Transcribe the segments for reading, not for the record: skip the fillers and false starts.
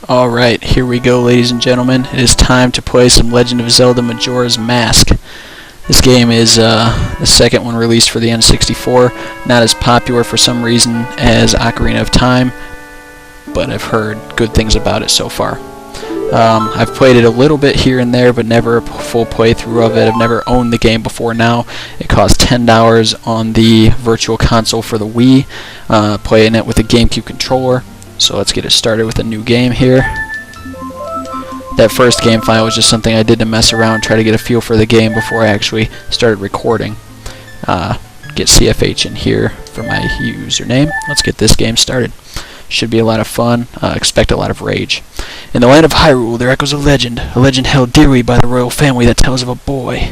Alright, here we go, ladies and gentlemen. It is time to play some Legend of Zelda Majora's Mask. This game is the second one released for the N64. Not as popular for some reason as Ocarina of Time, but I've heard good things about it so far. I've played it a little bit here and there, but never a full playthrough of it. I've never owned the game before now. It costs $10 on the Virtual Console for the Wii, playing it with a GameCube controller. So let's get it started with a new game here. That first game file was just something I did to mess around, try to get a feel for the game before I actually started recording. Get CFH in here for my username. Let's get this game started. Should be a lot of fun. Expect a lot of rage. In the land of Hyrule, there echoes a legend held dearly by the royal family that tells of a boy.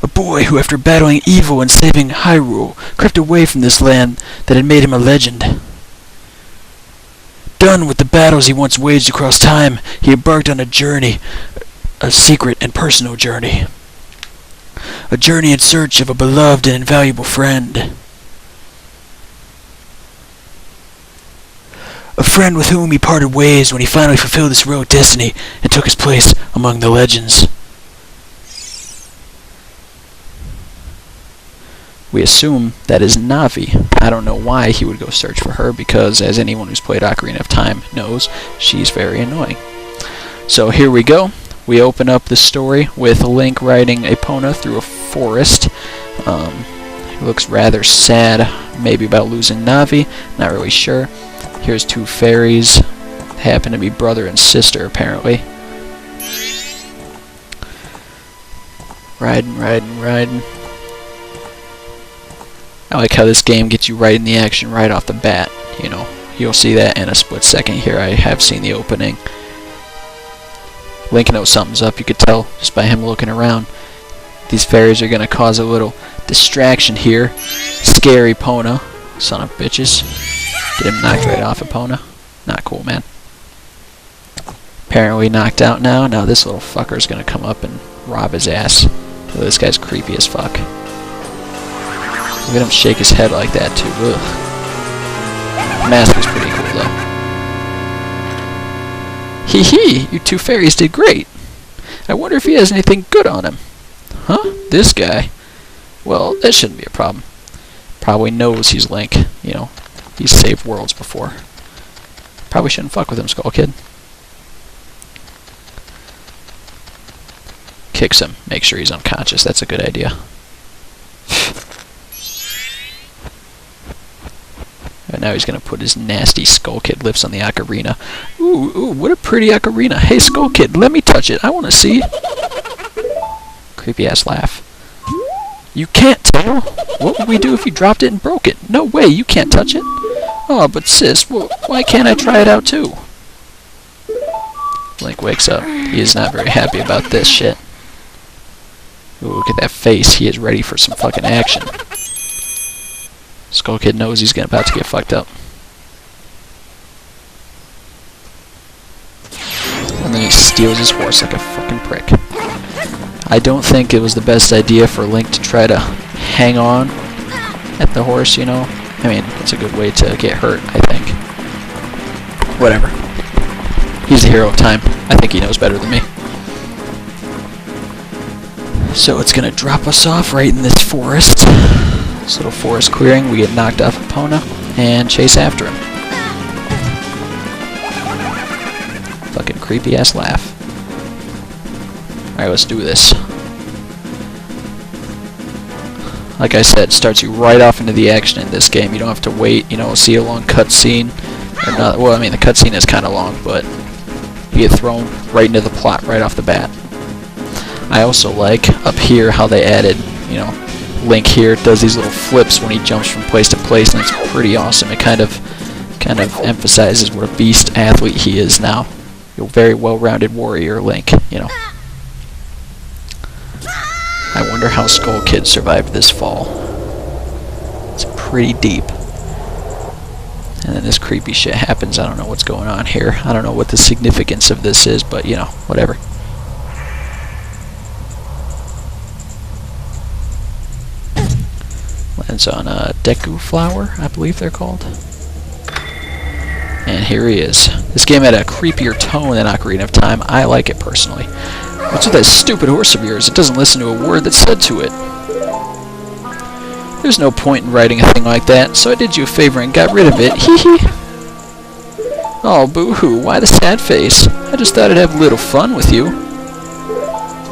A boy who, after battling evil and saving Hyrule, crept away from this land that had made him a legend. Done with the battles he once waged across time, he embarked on a journey, a secret and personal journey. A journey in search of a beloved and invaluable friend. A friend with whom he parted ways when he finally fulfilled his heroic destiny and took his place among the legends. We assume that is Navi. I don't know why he would go search for her, because as anyone who's played Ocarina of Time knows, she's very annoying. So here we go. We open up the story with Link riding Epona through a forest. He looks rather sad, maybe about losing Navi, not really sure. Here's two fairies, happen to be brother and sister apparently. Riding. I like how this game gets you right in the action right off the bat. You know, you'll see that in a split second here. I have seen the opening. Link knows something's up, you could tell just by him looking around. These fairies are going to cause a little distraction here. Scary Epona, son of bitches. Get him knocked right off Epona. Not cool, man. Apparently knocked out now. Now this little fucker's going to come up and rob his ass. Oh, this guy's creepy as fuck. Look at him shake his head like that, too. Ugh. The mask is pretty cool, though. Hee hee! You two fairies did great! I wonder if he has anything good on him. Huh? This guy? Well, that shouldn't be a problem. Probably knows he's Link. You know, he's saved worlds before. Probably shouldn't fuck with him, Skull Kid. Kicks him. Make sure he's unconscious. That's a good idea. And now he's going to put his nasty Skull Kid lips on the ocarina. Ooh, what a pretty ocarina. Hey, Skull Kid, let me touch it. I want to see. Creepy ass laugh. You can't tell. What would we do if you dropped it and broke it? No way, you can't touch it. Oh, but sis, well, why can't I try it out too? Link wakes up. He is not very happy about this shit. Ooh, look at that face. He is ready for some fucking action. Skull Kid knows he's about to get fucked up. And then he steals his horse like a fucking prick. I don't think it was the best idea for Link to try to hang on at the horse, you know? I mean, it's a good way to get hurt, I think. Whatever. He's the hero of time. I think he knows better than me. So it's gonna drop us off right in this forest. This little forest clearing. We get knocked off Epona and chase after him. Fucking creepy ass laugh. Alright, let's do this. Like I said, starts you right off into the action in this game. You don't have to wait, you know, see a long cutscene. Well, I mean, the cutscene is kind of long, but you get thrown right into the plot right off the bat. I also like up here how they added, you know, Link here does these little flips when he jumps from place to place, and it's pretty awesome. It kind of emphasizes what a beast athlete he is now. You're a very well-rounded warrior, Link, you know. I wonder how Skull Kid survived this fall. It's pretty deep. And then this creepy shit happens. I don't know what's going on here. I don't know what the significance of this is, but, you know, whatever. Lands on a Deku flower, I believe they're called. And here he is. This game had a creepier tone than Ocarina of Time. I like it personally. What's with that stupid horse of yours? It doesn't listen to a word that's said to it. There's no point in writing a thing like that, so I did you a favor and got rid of it. Hee hee. Oh, boo-hoo, why the sad face? I just thought I'd have a little fun with you.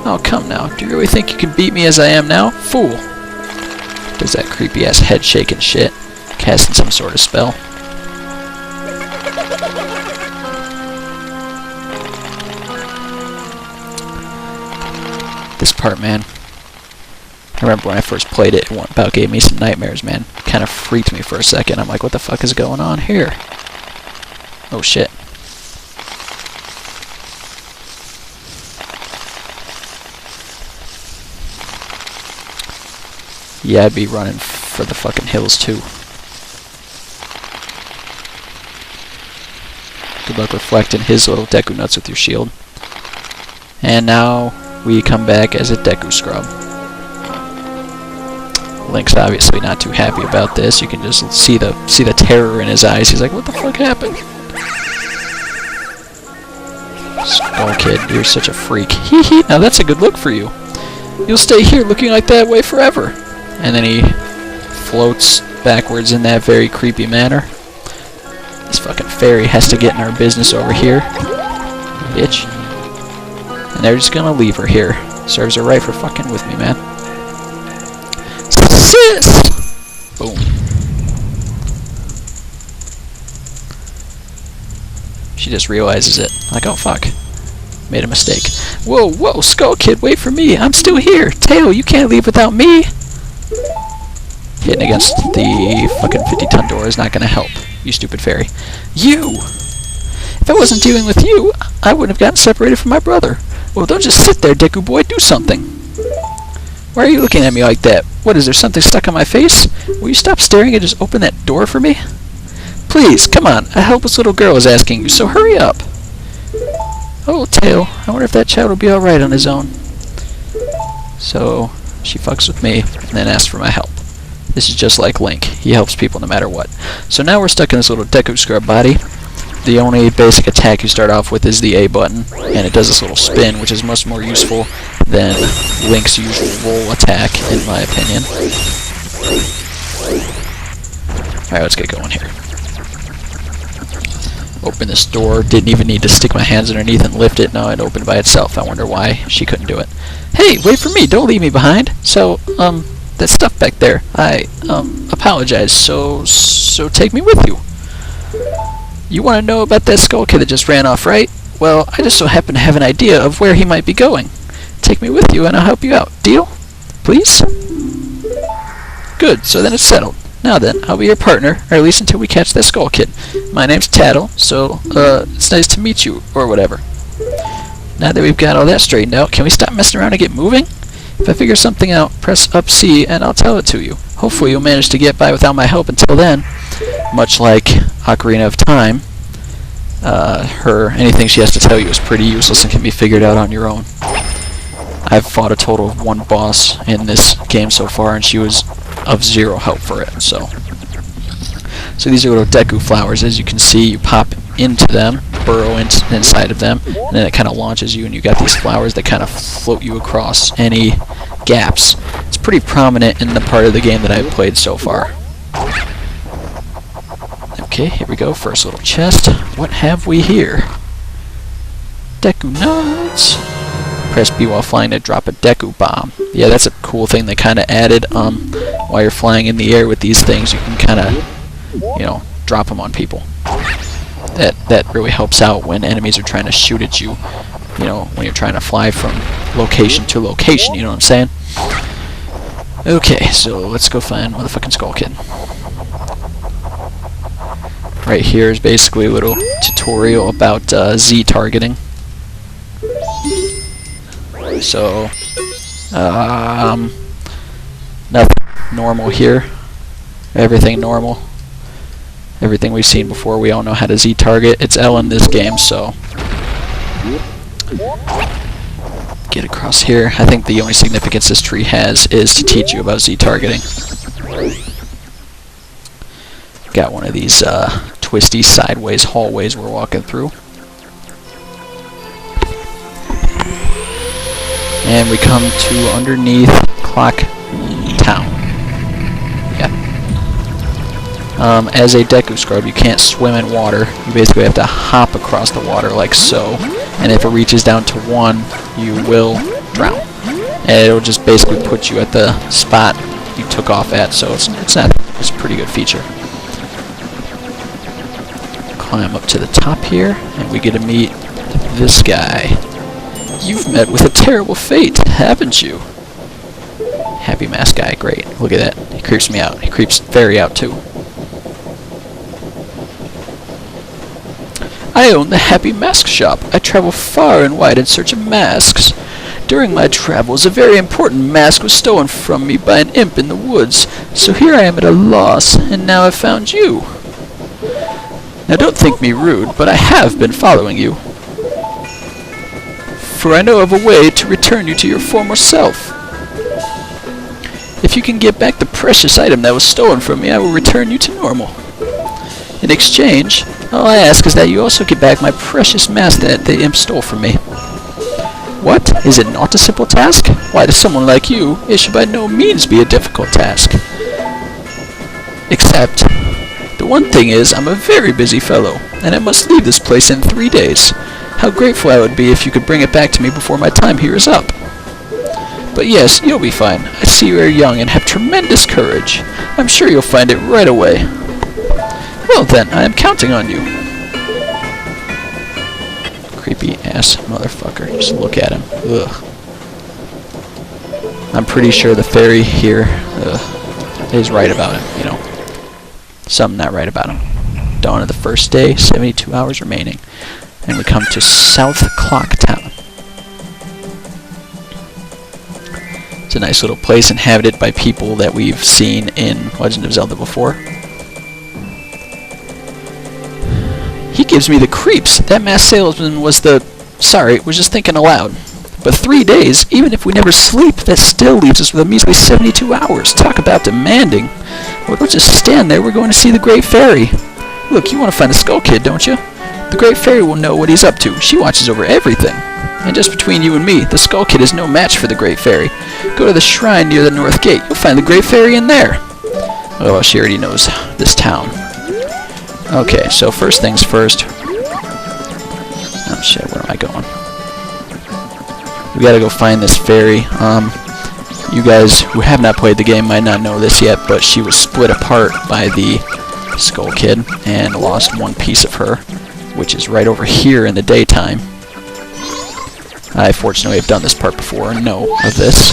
Oh, come now. Do you really think you can beat me as I am now? Fool. Does that creepy-ass head-shaking shit. Casting some sort of spell. This part, man. I remember when I first played it, it about gave me some nightmares, man. Kind of freaked me for a second. I'm like, what the fuck is going on here? Oh shit. Yeah, I'd be running for the fucking hills too. Good luck reflecting his little Deku nuts with your shield. And now we come back as a Deku scrub. Link's obviously not too happy about this. You can just see the terror in his eyes. He's like, what the fuck happened? Skull Kid, you're such a freak. Hee hee, now that's a good look for you. You'll stay here looking like that way forever. And then he floats backwards in that very creepy manner. This fucking fairy has to get in our business over here. Bitch. And they're just gonna leave her here. Serves her right for fucking with me, man. Sis! Boom. She just realizes it. Like, oh fuck. Made a mistake. Whoa, whoa, Skull Kid, wait for me. I'm still here. Tail, you can't leave without me. Hitting against the fucking 50-ton door is not gonna help. You stupid fairy. You! If I wasn't dealing with you, I wouldn't have gotten separated from my brother. Well, don't just sit there, Deku boy. Do something. Why are you looking at me like that? What, is there something stuck on my face? Will you stop staring and just open that door for me? Please, come on. A helpless little girl is asking you, so hurry up. Oh, Tail. I wonder if that child will be alright on his own. So, she fucks with me and then asks for my help. This is just like Link. He helps people no matter what. So now we're stuck in this little Deku Scrub body. The only basic attack you start off with is the A button, and it does this little spin, which is much more useful than Link's usual roll attack, in my opinion. Alright, let's get going here. Open this door. Didn't even need to stick my hands underneath and lift it. No, it opened by itself. I wonder why she couldn't do it. Hey, wait for me! Don't leave me behind! So, that stuff back there, I, apologize, so take me with you. You want to know about that Skull Kid that just ran off, right? Well, I just so happen to have an idea of where he might be going. Take me with you and I'll help you out. Deal? Please? Good, so then it's settled. Now then, I'll be your partner, or at least until we catch that Skull Kid. My name's Tattle, so, it's nice to meet you, or whatever. Now that we've got all that straightened out, can we stop messing around and get moving? If I figure something out, press up C and I'll tell it to you. Hopefully you'll manage to get by without my help until then. Much like Ocarina of Time, anything she has to tell you is pretty useless and can be figured out on your own. I've fought a total of one boss in this game so far, and she was of zero help for it. So these are little Deku flowers. As you can see, you pop into them, burrow inside of them, and then it kind of launches you, and you got these flowers that kind of float you across any gaps. It's pretty prominent in the part of the game that I've played so far. Okay, here we go. First little chest. What have we here? Deku nuts. Press B while flying to drop a Deku bomb. Yeah, that's a cool thing they kind of added. While you're flying in the air with these things, you can kind of, you know, drop them on people. That really helps out when enemies are trying to shoot at you. You know, when you're trying to fly from location to location. You know what I'm saying? Okay, so let's go find motherfucking Skull Kid. Right here is basically a little tutorial about Z targeting. So, nothing normal here. Everything normal. Everything we've seen before. We all know how to Z target. It's L in this game, so get across here. I think the only significance this tree has is to teach you about Z targeting. Got one of these twisty sideways hallways we're walking through. And we come to underneath Clock Town. Yeah. As a Deku Scrub, you can't swim in water. You basically have to hop across the water like so. And if it reaches down to 1, you will drown. And it'll just basically put you at the spot you took off at, so it's a pretty good feature. Climb up to the top here, and we get to meet this guy. You've met with a terrible fate, haven't you? Happy Mask guy, great. Look at that. He creeps me out. He creeps Fairy out too. I own the Happy Mask shop. I travel far and wide in search of masks. During my travels, a very important mask was stolen from me by an imp in the woods, so here I am at a loss, and now I've found you. Now don't think me rude, but I have been following you. For I know of a way to return you to your former self. If you can get back the precious item that was stolen from me, I will return you to normal. In exchange, all I ask is that you also get back my precious mask that the imp stole from me. What? Is it not a simple task? Why, to someone like you, it should by no means be a difficult task. Except, the one thing is, I'm a very busy fellow, and I must leave this place in 3 days. How grateful I would be if you could bring it back to me before my time here is up. But yes, you'll be fine. I see you are young and have tremendous courage. I'm sure you'll find it right away. Well then, I am counting on you. Creepy ass motherfucker. Just look at him. Ugh. I'm pretty sure the fairy here is right about him, you know. Something not right about him. Dawn of the first day, 72 hours remaining. And we come to South Clock Town. It's a nice little place inhabited by people that we've seen in Legend of Zelda before. He gives me the creeps. That masked salesman was was just thinking aloud. But 3 days, even if we never sleep, that still leaves us with a measly 72 hours. Talk about demanding. Well, don't just stand there. We're going to see the Great Fairy. Look, you want to find the Skull Kid, don't you? The Great Fairy will know what he's up to. She watches over everything. And just between you and me, the Skull Kid is no match for the Great Fairy. Go to the shrine near the North Gate. You'll find the Great Fairy in there. Oh, she already knows this town. Okay, so first things first. Oh shit, where am I going? We gotta go find this fairy. You guys who have not played the game might not know this yet, but she was split apart by the Skull Kid and lost one piece of her, which is right over here in the daytime. I fortunately have done this part before and know of this.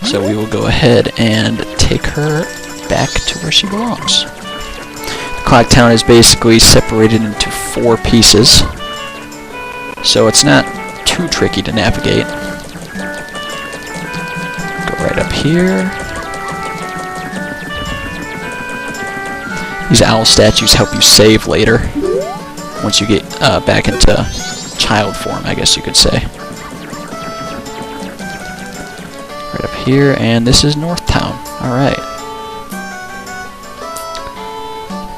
So we will go ahead and take her back to where she belongs. The Clock Town is basically separated into 4 pieces, so it's not too tricky to navigate. Go right up here. These owl statues help you save later, once you get back into child form, I guess you could say. Right up here, and this is North Town. Alright.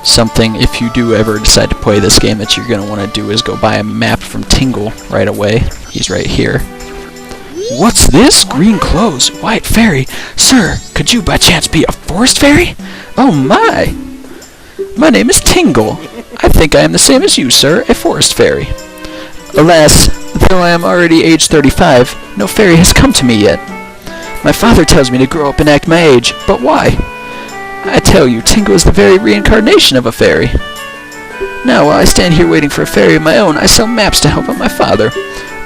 Something, if you do ever decide to play this game, that you're going to want to do is go buy a map from Tingle right away. He's right here. What's this? Green clothes, white fairy. Sir, could you by chance be a forest fairy? Oh my! My name is Tingle. I think I am the same as you, sir, a forest fairy. Alas, though I am already age 35, no fairy has come to me yet. My father tells me to grow up and act my age, but why? I tell you, Tingle is the very reincarnation of a fairy. Now, while I stand here waiting for a fairy of my own, I sell maps to help out my father.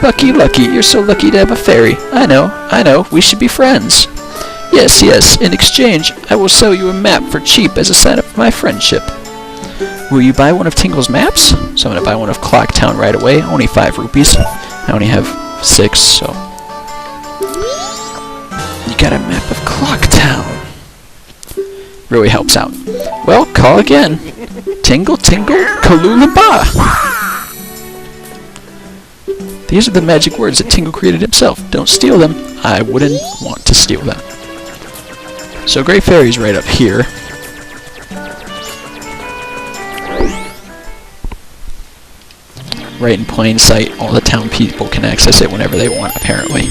Lucky, lucky, you're so lucky to have a fairy. I know, we should be friends. Yes, yes, in exchange, I will sell you a map for cheap as a sign of my friendship. Will you buy one of Tingle's maps? So I'm going to buy one of Clock Town right away, only 5 rupees. I only have 6, so... You got a map of Clock Town. Really helps out. Well, call again. Tingle, tingle, kalulaba. These are the magic words that Tingle created himself. Don't steal them. I wouldn't want to steal them. So Great Fairy's right up here. Right in plain sight, all the town people can access it whenever they want, apparently.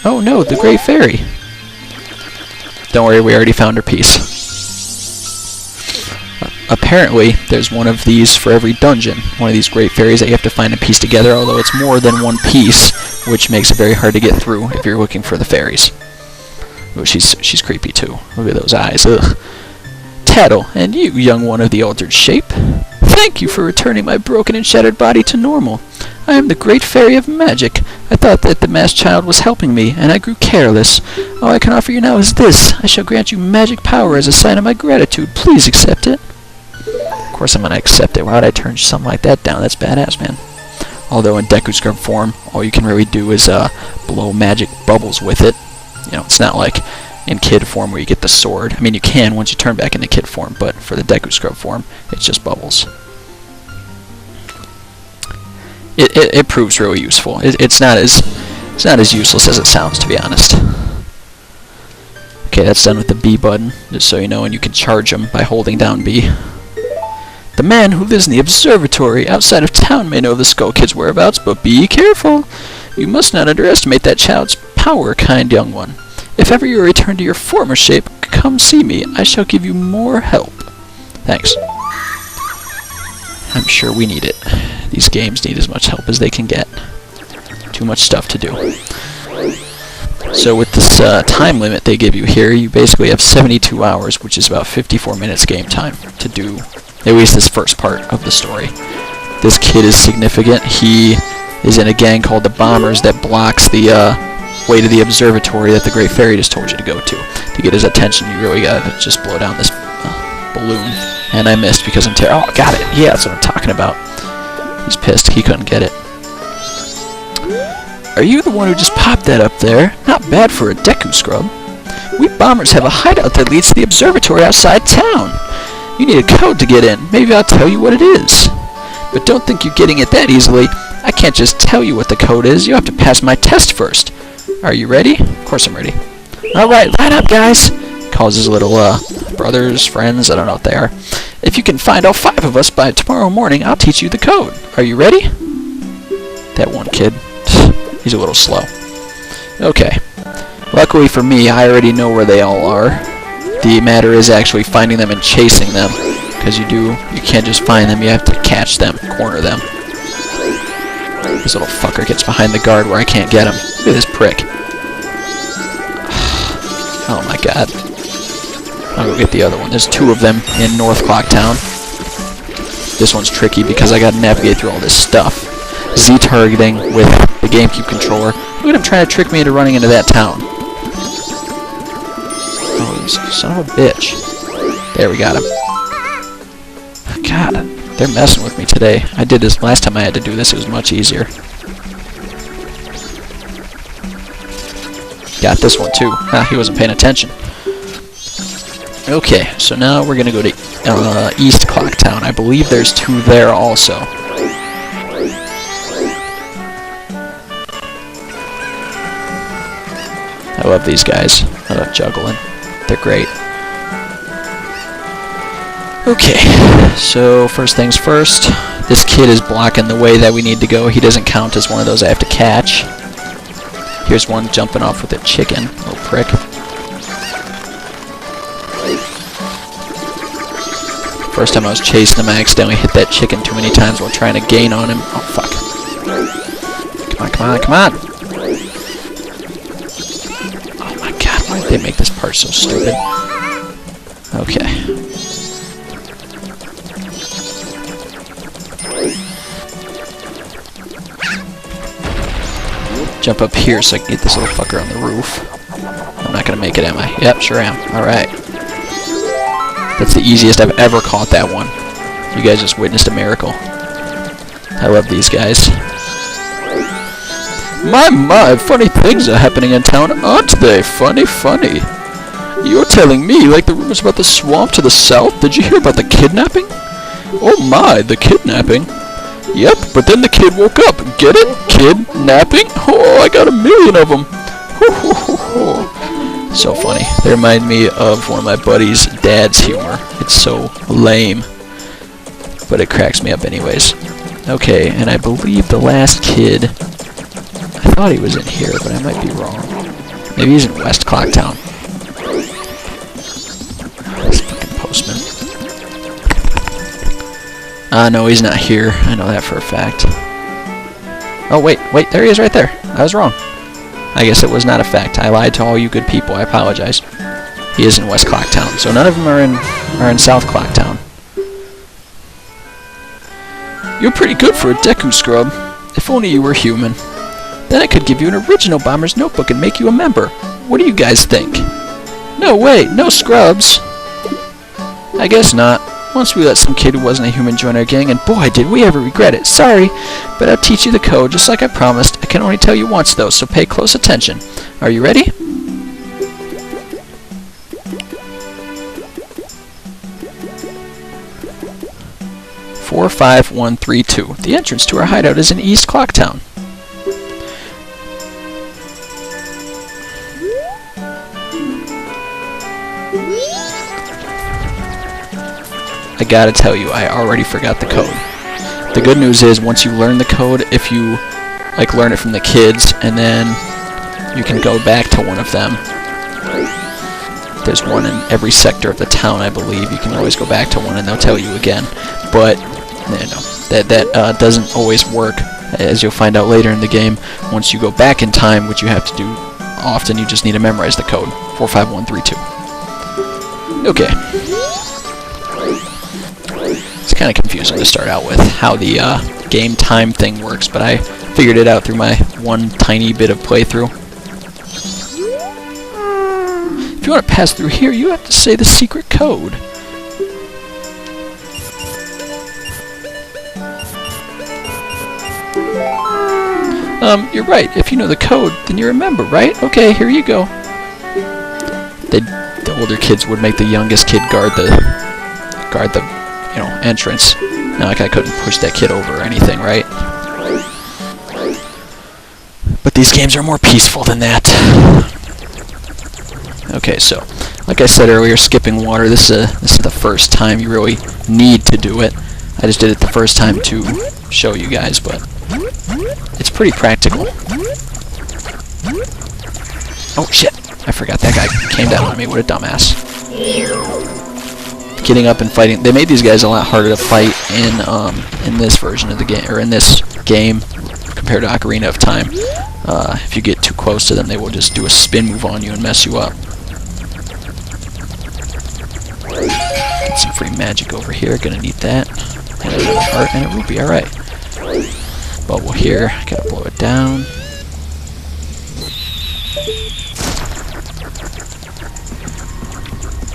Oh no, the Great Fairy! Don't worry, we already found her piece. Apparently, there's one of these for every dungeon. One of these Great Fairies that you have to find and piece together, although it's more than one piece, which makes it very hard to get through if you're looking for the fairies. Oh, she's creepy too. Look at those eyes. Ugh. Tattle, and you, young one of the altered shape. Thank you for returning my broken and shattered body to normal. I am the Great Fairy of Magic. I thought that the masked child was helping me, and I grew careless. All I can offer you now is this. I shall grant you magic power as a sign of my gratitude. Please accept it. Of course I'm going to accept it. Why would I turn something like that down? That's badass, man. Although in Deku Scrub form, all you can really do is blow magic bubbles with it. You know, it's not like in Kid form where you get the sword. I mean, you can once you turn back into Kid form, but for the Deku Scrub form, it's just bubbles. It proves really useful. It's not as useless as it sounds, to be honest. Okay, that's done with the B button, just so you know, and you can charge them by holding down B. The man who lives in the observatory outside of town may know the Skull Kid's whereabouts, but be careful. You must not underestimate that child's power, kind young one. If ever you return to your former shape, come see me. I shall give you more help. Thanks. I'm sure we need it. These games need as much help as they can get. Too much stuff to do. So with this time limit they give you here, you basically have 72 hours, which is about 54 minutes game time to do at least this first part of the story. This kid is significant. He is in a gang called the Bombers that blocks the way to the observatory that the Great Fairy just told you to go to. To get his attention, you really gotta just blow down this balloon. And I missed because I'm oh, got it! Yeah, that's what I'm talking about. He's pissed. He couldn't get it. Are you the one who just popped that up there? Not bad for a Deku Scrub. We Bombers have a hideout that leads to the observatory outside town. You need a code to get in. Maybe I'll tell you what it is. But don't think you're getting it that easily. I can't just tell you what the code is. You have to pass my test first. Are you ready? Of course I'm ready. Alright, line up, guys. Calls his little brothers, friends, I don't know what they are. If you can find all 5 of us by tomorrow morning, I'll teach you the code. Are you ready? That one kid. He's a little slow. Okay. Luckily for me, I already know where they all are. The matter is actually finding them and chasing them. Because you can't just find them, you have to catch them, corner them. This little fucker gets behind the guard where I can't get him. Look at this prick. Oh my god. I'll go get the other one. There's 2 of them in North Clock Town. This one's tricky because I gotta navigate through all this stuff. Z-targeting with the GameCube controller. Look at him trying to trick me into running into that town. Oh, son of a bitch. There, we got him. God, they're messing with me today. I did this last time I had to do this. It was much easier. Got this one too. Ah, he wasn't paying attention. Okay, so now we're gonna go to East Clock Town. I believe there's 2 there also. I love these guys. I love juggling. They're great. Okay, so first things first. This kid is blocking the way that we need to go. He doesn't count as one of those I have to catch. Here's one jumping off with a chicken. Little prick. First time I was chasing him, I accidentally hit that chicken too many times while trying to gain on him. Oh, fuck. Come on, come on, come on! Oh my god, why did they make this part so stupid? Okay. Jump up here so I can get this little fucker on the roof. I'm not gonna make it, am I? Yep, sure am. Alright. That's the easiest I've ever caught that one. You guys just witnessed a miracle. I love these guys. My, funny things are happening in town, aren't they? Funny, funny. You're telling me, like the rumors about the swamp to the south? Did you hear about the kidnapping? Oh my, the kidnapping? Yep, but then the kid woke up. Get it? Kidnapping? Oh, I got 1,000,000 of them. So funny. They remind me of one of my buddy's dad's humor. It's so lame, but it cracks me up anyways. Okay, and I believe the last kid, I thought he was in here, but I might be wrong. Maybe he's in West Clocktown. This fucking postman. No, he's not here. I know that for a fact. Oh, wait, there he is right there. I was wrong. I guess it was not a fact. I lied to all you good people. I apologize. He is in West Clocktown, so none of them are in South Clocktown. You're pretty good for a Deku scrub. If only you were human. Then I could give you an original Bomber's Notebook and make you a member. What do you guys think? No, wait, no scrubs. I guess not. Once we let some kid who wasn't a human join our gang, and boy, did we ever regret it. Sorry, but I'll teach you the code just like I promised. I can only tell you once, though, so pay close attention. Are you ready? Four, 5, 1, 3, 2. The entrance to our hideout is in East Clocktown. I gotta tell you, I already forgot the code. The good news is, once you learn the code, if you like learn it from the kids, and then you can go back to one of them. There's one in every sector of the town, I believe. You can always go back to one, and they'll tell you again. But you know, that doesn't always work, as you'll find out later in the game. Once you go back in time, which you have to do often, you just need to memorize the code. 45132. Okay. It's kind of confusing to start out with how the game time thing works, but I figured it out through my one tiny bit of playthrough. If you want to pass through here, you have to say the secret code. You're right. If you know the code, then you remember, right? Okay, here you go. The older kids would make the youngest kid guard the entrance. Now, like, I couldn't push that kid over or anything, right? But these games are more peaceful than that. Okay, so, like I said earlier, skipping water, this is the first time you really need to do it. I just did it the first time to show you guys, but it's pretty practical. Oh, shit. I forgot that guy came down on me. What a dumbass. Getting up and fighting. They made these guys a lot harder to fight in this version of the game, or in this game, compared to Ocarina of Time. If you get too close to them, they will just do a spin move on you and mess you up. Get some free magic over here. Gonna need that. And another heart and a rupee. All right. Bubble here. Gotta blow it down.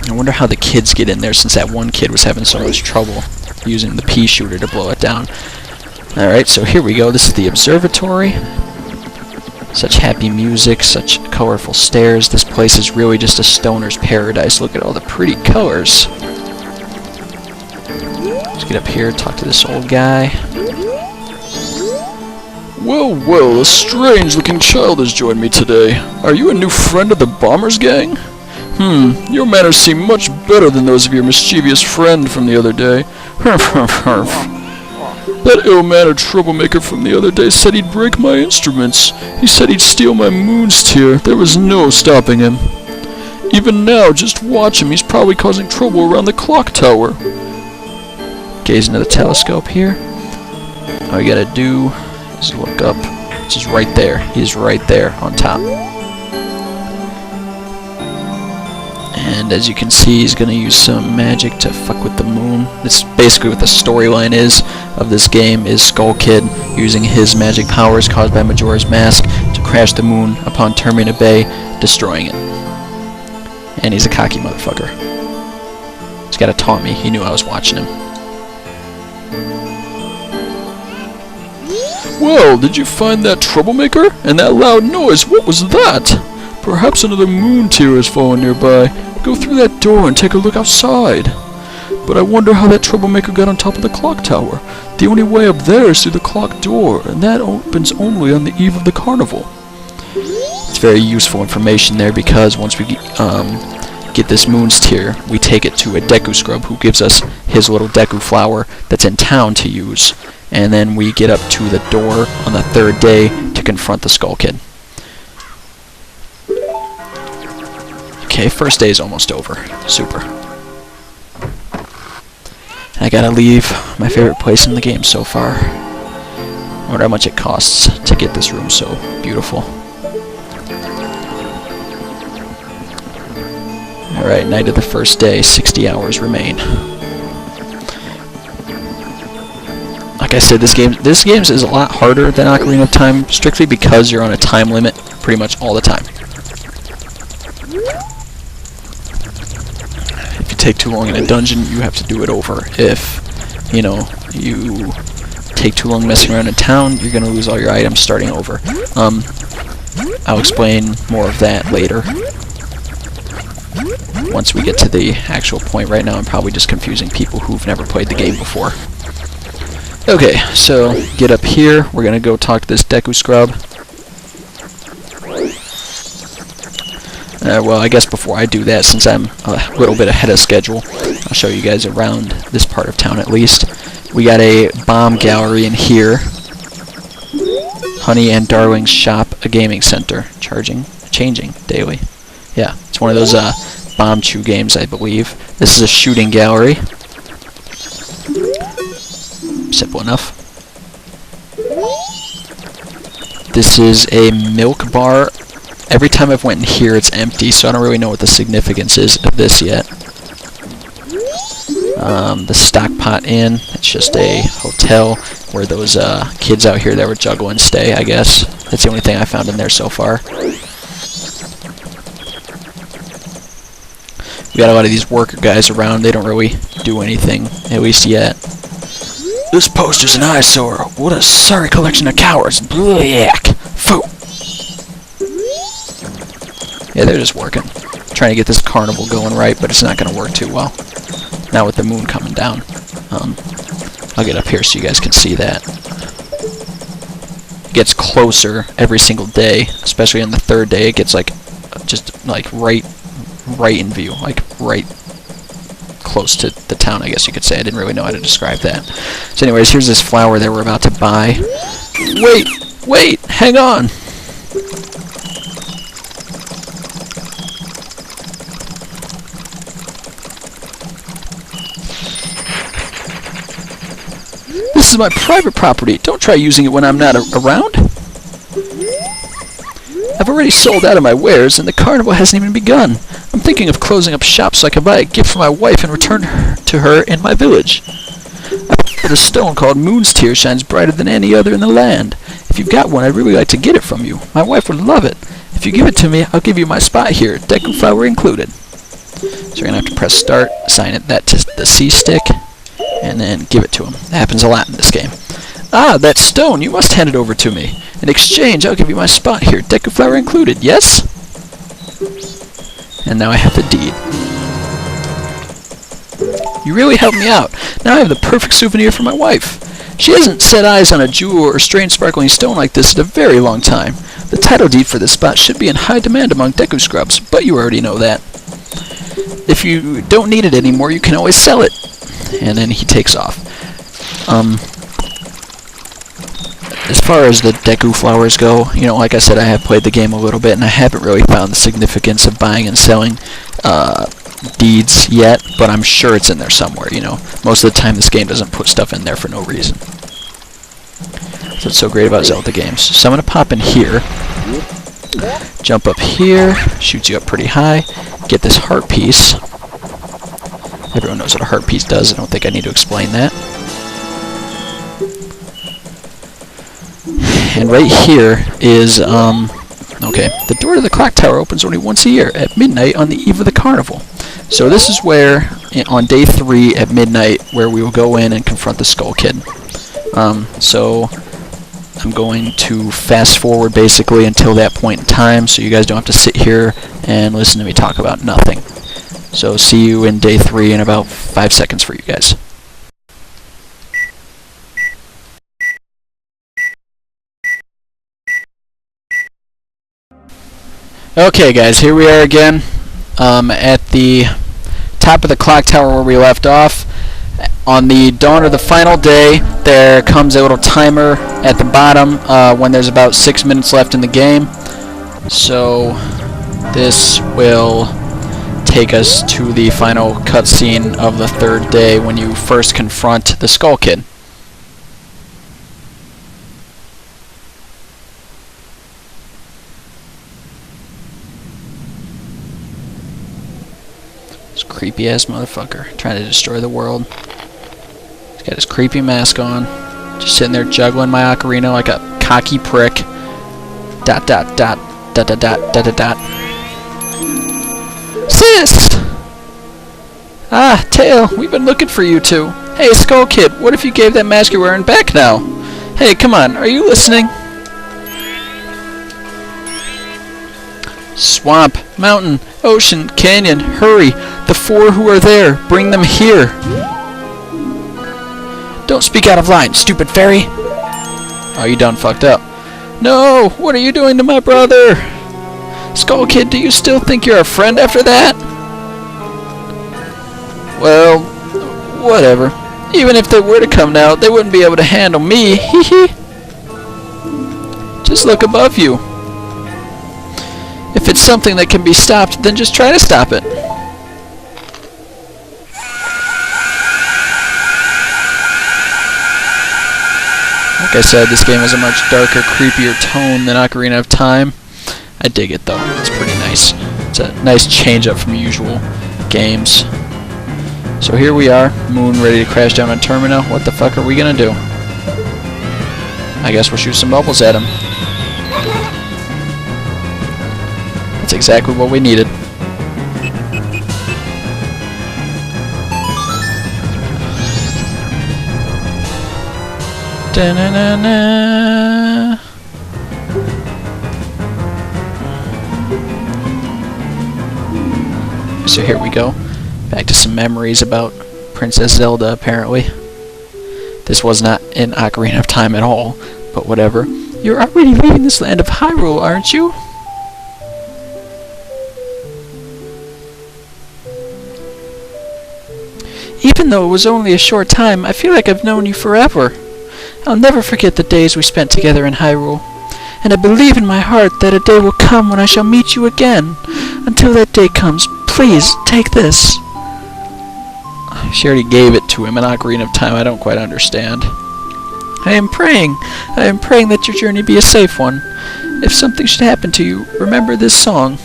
I wonder how the kids get in there, since that one kid was having so much trouble using the pea shooter to blow it down. Alright, so here we go. This is the observatory. Such happy music, such colorful stairs. This place is really just a stoner's paradise. Look at all the pretty colors. Let's get up here, talk to this old guy. Well, well, a strange-looking child has joined me today. Are you a new friend of the Bombers gang? Your manners seem much better than those of your mischievous friend from the other day. That ill-mannered troublemaker from the other day said he'd break my instruments. He said he'd steal my moon's tear. There was no stopping him. Even now, just watch him. He's probably causing trouble around the clock tower. Gaze into the telescope here. All you gotta do is look up. It's just right there. He's right there on top. And as you can see, he's going to use some magic to fuck with the moon. That's basically what the storyline is of this game, is Skull Kid using his magic powers caused by Majora's Mask to crash the moon upon Termina Bay, destroying it. And he's a cocky motherfucker. He's got to taunt me. He knew I was watching him. Well, did you find that troublemaker? And that loud noise, what was that? Perhaps another moon tear has fallen nearby. Go through that door and take a look outside. But I wonder how that troublemaker got on top of the clock tower. The only way up there is through the clock door, and that opens only on the eve of the carnival. It's very useful information there, because once we get this Moon's Tear, we take it to a Deku Scrub who gives us his little Deku flower that's in town to use, and then we get up to the door on the 3rd day to confront the Skull Kid. Okay, first day is almost over. Super. I gotta leave my favorite place in the game so far. I wonder how much it costs to get this room so beautiful. Alright, night of the first day, 60 hours remain. Like I said, this game is a lot harder than Ocarina of Time, strictly because you're on a time limit pretty much all the time. If you take too long in a dungeon, you have to do it over. If, you know, you take too long messing around in town, you're going to lose all your items starting over. I'll explain more of that later. Once we get to the actual point. Right now I'm probably just confusing people who've never played the game before. Okay, so get up here. We're going to go talk to this Deku Scrub. Well, I guess before I do that, since I'm a little bit ahead of schedule, I'll show you guys around this part of town at least. We got a bomb gallery in here. Honey and Darling's shop, a gaming center. Changing daily. Yeah, it's one of those bomb chew games, I believe. This is a shooting gallery. Simple enough. This is a milk bar. Every time I've went in here, it's empty, so I don't really know what the significance is of this yet. The Stockpot Inn, it's just a hotel where those kids out here that were juggling stay, I guess. That's the only thing I found in there so far. We got a lot of these worker guys around. They don't really do anything, at least yet. This poster's an eyesore. What a sorry collection of cowards. Blech. Foo. Yeah, they're just working. Trying to get this carnival going right, but it's not going to work too well. Not with the moon coming down. I'll get up here so you guys can see that. It gets closer every single day, especially on the 3rd day. It gets like, just like right in view, like right close to the town, I guess you could say. I didn't really know how to describe that. So anyways, here's this flower that we're about to buy. Wait, hang on. This is my private property. Don't try using it when I'm not around. I've already sold out of my wares, and the carnival hasn't even begun. I'm thinking of closing up shop so I can buy a gift for my wife and return to her in my village. I've heard a stone called Moon's Tear shines brighter than any other in the land. If you've got one, I'd really like to get it from you. My wife would love it. If you give it to me, I'll give you my spot here, Deku flower included. So you're going to have to press start, assign that to the C stick, and then give it to him. That happens a lot in this game. Ah, that stone! You must hand it over to me. In exchange, I'll give you my spot here, Deku flower included, yes? And now I have the deed. You really helped me out. Now I have the perfect souvenir for my wife. She hasn't set eyes on a jewel or strange sparkling stone like this in a very long time. The title deed for this spot should be in high demand among Deku Scrubs, but you already know that. If you don't need it anymore, you can always sell it. And then he takes off. As far as the Deku flowers go, you know, like I said, I have played the game a little bit, and I haven't really found the significance of buying and selling deeds yet, but I'm sure it's in there somewhere, you know. Most of the time this game doesn't put stuff in there for no reason. That's what's so great about Zelda games. So I'm going to pop in here, jump up here, shoots you up pretty high, get this heart piece. Everyone knows what a heart piece does, I don't think I need to explain that. And right here is, okay, the door to the clock tower opens only once a year, at midnight on the eve of the carnival. So this is where, on day 3 at midnight, where we will go in and confront the Skull Kid. So I'm going to fast forward basically until that point in time, so you guys don't have to sit here and listen to me talk about nothing. So see you in day 3 in about 5 seconds for you guys. Okay, guys, here we are again at the top of the clock tower where we left off. On the dawn of the final day, there comes a little timer at the bottom when there's about 6 minutes left in the game. So this will take us to the final cutscene of the third day when you first confront the Skull Kid. This creepy ass motherfucker trying to destroy the world. He's got his creepy mask on, just sitting there juggling my ocarina like a cocky prick. Dot dot dot dot dot dot dot dot dot. Sis! Ah, Tail, we've been looking for you two. Hey, Skull Kid, what if you gave that mask you're wearing back now? Hey, come on, are you listening? Swamp, mountain, ocean, canyon, hurry! The four who are there, bring them here! Don't speak out of line, stupid fairy! Oh, you done fucked up. No! What are you doing to my brother? Skull Kid, do you still think you're a friend after that? Well, whatever. Even if they were to come now, they wouldn't be able to handle me, hee hee! Just look above you. If it's something that can be stopped, then just try to stop it. Like I said, this game has a much darker, creepier tone than Ocarina of Time. I dig it though, it's pretty nice. It's a nice change up from usual games. So here we are, Moon ready to crash down on Termina. What the fuck are we gonna do? I guess we'll shoot some bubbles at him. That's exactly what we needed. Da-na-na-na. So here we go. Back to some memories about Princess Zelda, apparently. This was not in Ocarina of Time at all, but whatever. You're already leaving this land of Hyrule, aren't you? Even though it was only a short time, I feel like I've known you forever. I'll never forget the days we spent together in Hyrule. And I believe in my heart that a day will come when I shall meet you again. Until that day comes, please, take this. She already gave it to him in Ocarina of Time. I don't quite understand. I am praying that your journey be a safe one. If something should happen to you, remember this song.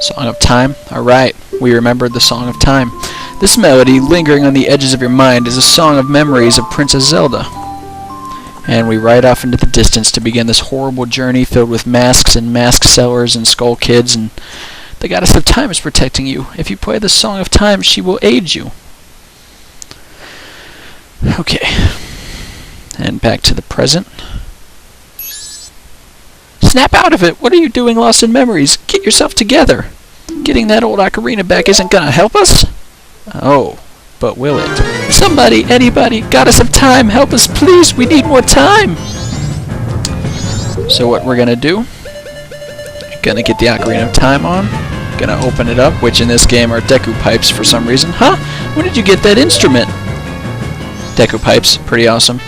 Song of Time? Alright, we remembered the Song of Time. This melody, lingering on the edges of your mind, is a song of memories of Princess Zelda. And we ride off into the distance to begin this horrible journey filled with masks and mask sellers and skull kids, and the Goddess of Time is protecting you. If you play the Song of Time, she will aid you. Okay. And back to the present. Snap out of it! What are you doing lost in memories? Get yourself together! Getting that old ocarina back isn't gonna help us? Oh, but will it? Somebody, anybody, Goddess of Time, help us please! We need more time! So what we're gonna do, gonna get the Ocarina of Time on, gonna open it up, which in this game are Deku Pipes for some reason. Huh? When did you get that instrument? Deku Pipes, pretty awesome.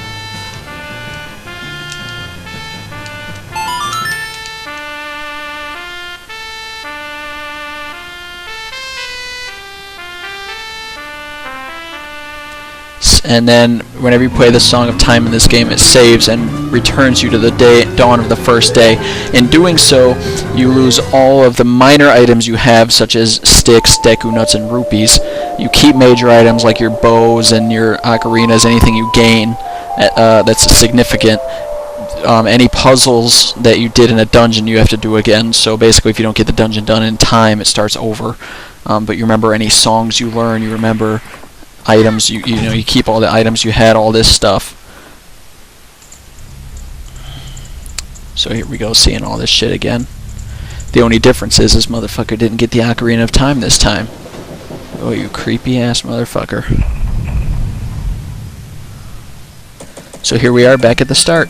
And then whenever you play the Song of Time in this game, it saves and returns you to the dawn of the first day. In doing so, you lose all of the minor items you have, such as sticks, Deku Nuts, and rupees. You keep major items like your bows and your ocarinas, anything you gain that's significant. any puzzles that you did in a dungeon you have to do again. So basically, if you don't get the dungeon done in time, it starts over. But you remember any songs you learn, you remember items, you know, you keep all the items you had, all this stuff. So here we go, seeing all this shit again. The only difference is this motherfucker didn't get the Ocarina of Time this time. Oh, you creepy ass motherfucker. So here we are back at the start.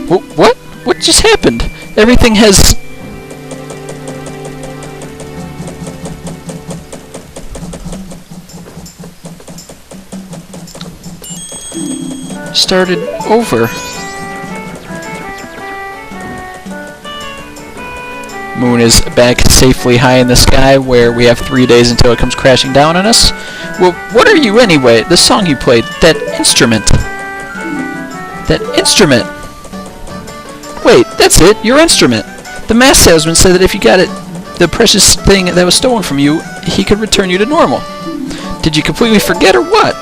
What? What just happened? Everything has... started over. Moon is back safely high in the sky, where we have 3 days until it comes crashing down on us. Well, what are you anyway? The song you played, that instrument. That instrument. Wait, that's it, your instrument. The mask salesman said that if you got it, the precious thing that was stolen from you, he could return you to normal. Did you completely forget or what?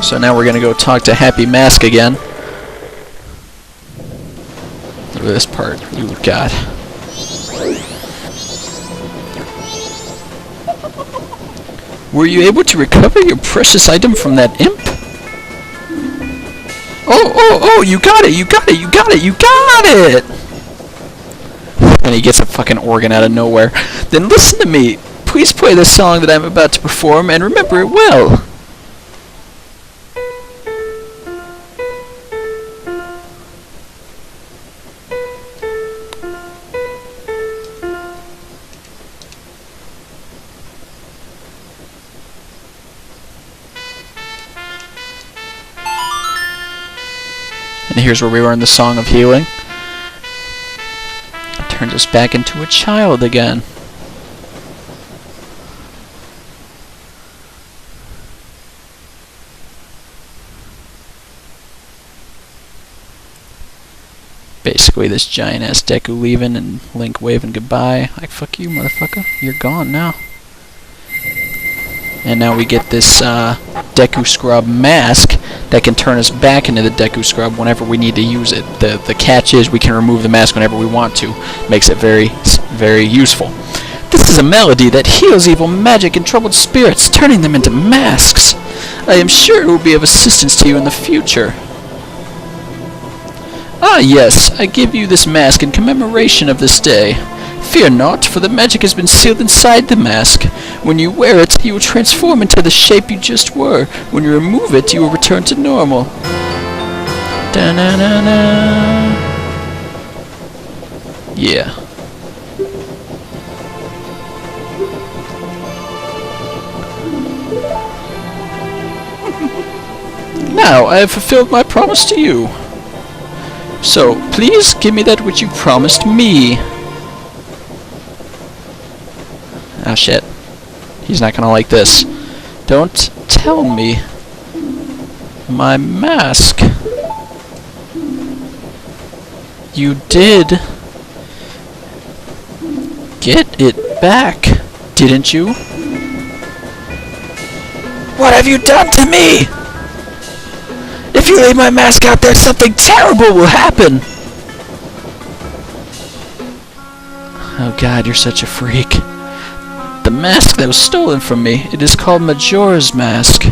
So now we're gonna go talk to Happy Mask again. Look at this part. Oh God. Were you able to recover your precious item from that imp? Oh, you got it, you got it, you got it, you got it! And he gets a fucking organ out of nowhere. Then listen to me. Please play the song that I'm about to perform and remember it well. And here's where we learn the Song of Healing. It turns us back into a child again. Basically this giant ass Deku leaving and Link waving goodbye. Like, fuck you, motherfucker. You're gone now. And now we get this Deku Scrub mask that can turn us back into the Deku Scrub whenever we need to use it. The catch is we can remove the mask whenever we want to. Makes it very, very useful. This is a melody that heals evil magic and troubled spirits, turning them into masks. I am sure it will be of assistance to you in the future. Ah yes, I give you this mask in commemoration of this day. Fear not, for the magic has been sealed inside the mask. When you wear it, you will transform into the shape you just were. When you remove it, you will return to normal. Da-na-na-na. Yeah. Now, I have fulfilled my promise to you. So, please give me that which you promised me. Oh shit. He's not gonna like this. Don't tell me. My mask. You did get it back, didn't you? What have you done to me? If you leave my mask out there, something terrible will happen. Oh God, you're such a freak. The mask that was stolen from me, it is called Majora's Mask.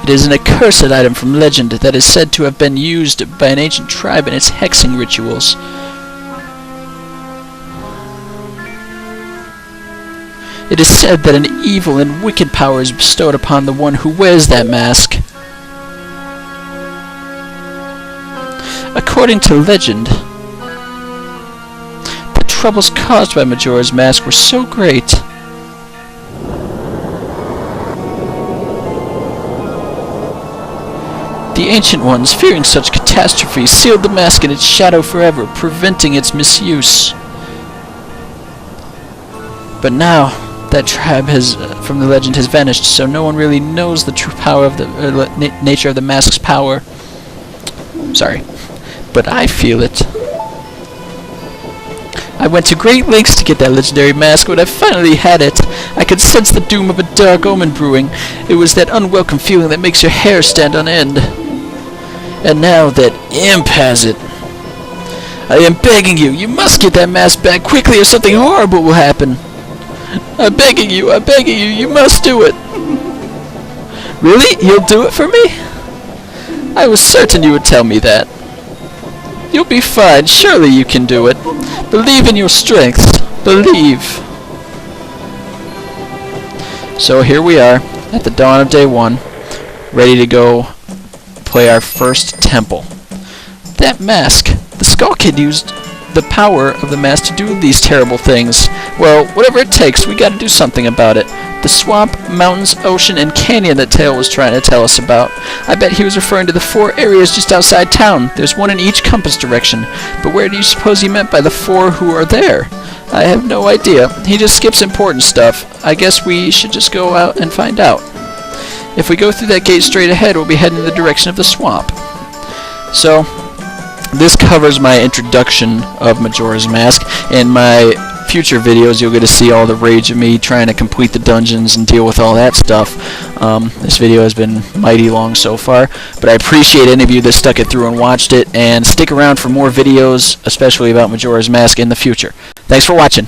It is an accursed item from legend that is said to have been used by an ancient tribe in its hexing rituals. It is said that an evil and wicked power is bestowed upon the one who wears that mask. According to legend, the troubles caused by Majora's Mask were so great the Ancient Ones, fearing such catastrophes, sealed the mask in its shadow forever, preventing its misuse. But now, that tribe from the legend has vanished, so no one really knows the true power of the nature of the mask's power. Sorry, but I feel it. I went to great lengths to get that legendary mask. When I finally had it, I could sense the doom of a dark omen brewing. It was that unwelcome feeling that makes your hair stand on end. And now that Imp has it. I am begging you, you must get that mask back quickly or something horrible will happen. I'm begging you, you must do it. Really? You'll do it for me? I was certain you would tell me that. You'll be fine, surely you can do it. Believe in your strength. Believe. So here we are, at the dawn of day 1, ready to go play our first temple. That mask! The Skull Kid used the power of the mask to do these terrible things. Well, whatever it takes, we gotta do something about it. The swamp, mountains, ocean, and canyon that Tail was trying to tell us about. I bet he was referring to the 4 areas just outside town. There's one in each compass direction. But where do you suppose he meant by the 4 who are there? I have no idea. He just skips important stuff. I guess we should just go out and find out. If we go through that gate straight ahead, we'll be heading in the direction of the swamp. So, this covers my introduction of Majora's Mask. In my future videos, you'll get to see all the rage of me trying to complete the dungeons and deal with all that stuff. This video has been mighty long so far, but I appreciate any of you that stuck it through and watched it, and stick around for more videos, especially about Majora's Mask in the future. Thanks for watching.